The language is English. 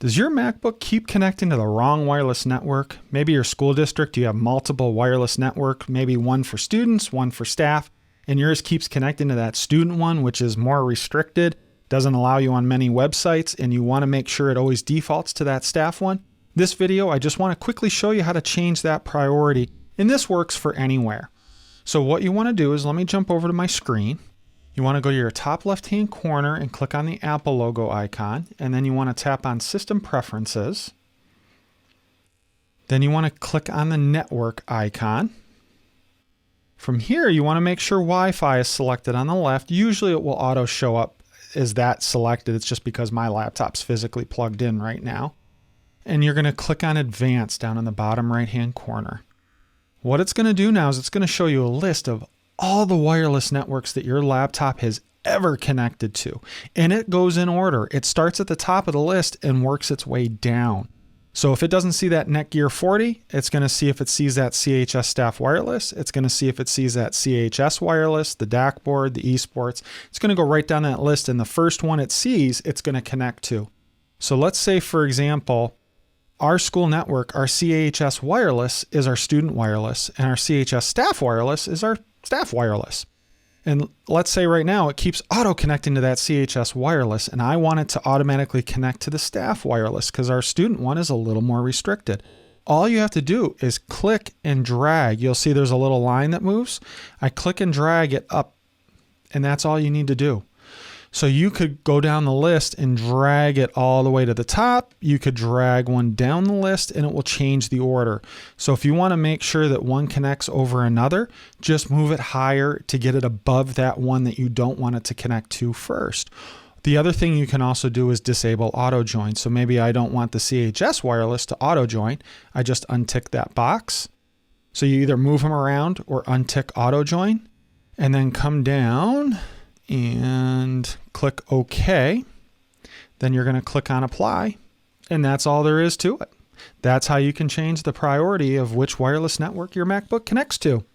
Does your MacBook keep connecting to the wrong wireless network? Maybe your school district, you have multiple wireless network, maybe one for students, one for staff, and yours keeps connecting to that student one, which is more restricted, doesn't allow you on many websites, and you want to make sure it always defaults to that staff one. This video, I just want to quickly show you how to change that priority, and this works for anywhere. So what you want to do is, let me jump over to my screen. You want to go to your top left-hand corner and click on the Apple logo icon, and then you want to tap on System Preferences. Then you want to click on the network icon. From here, you want to make sure Wi-Fi is selected on the left. Usually it will auto show up as that selected. It's just because my laptop's physically plugged in right now. And you're going to click on Advanced down in the bottom right-hand corner. What it's going to do now is it's going to show you a list of all the wireless networks that your laptop has ever connected to. And it goes in order. It starts at the top of the list and works its way down. So if it doesn't see that Netgear 40, it's going to see if it sees that CHS Staff Wireless. It's going to see if it sees that CHS Wireless, the DAC board, the eSports. It's going to go right down that list, and the first one it sees, it's going to connect to. So let's say, for example, our school network, our CHS Wireless is our student wireless, and our CHS Staff Wireless is our staff wireless. And let's say right now it keeps auto connecting to that CHS wireless, and I want it to automatically connect to the staff wireless because our student one is a little more restricted. All you have to do is click and drag. You'll see there's a little line that moves. I click and drag it up, and that's all you need to do. So you could go down the list and drag it all the way to the top. You could drag one down the list and it will change the order. So if you want to make sure that one connects over another, just move it higher to get it above that one that you don't want it to connect to first. The other thing you can also do is disable auto join. So maybe I don't want the CHS wireless to auto join. I just untick that box. So you either move them around or untick auto join and then come down and click OK. Then you're going to click on Apply, and that's all there is to it. That's how you can change the priority of which wireless network your MacBook connects to.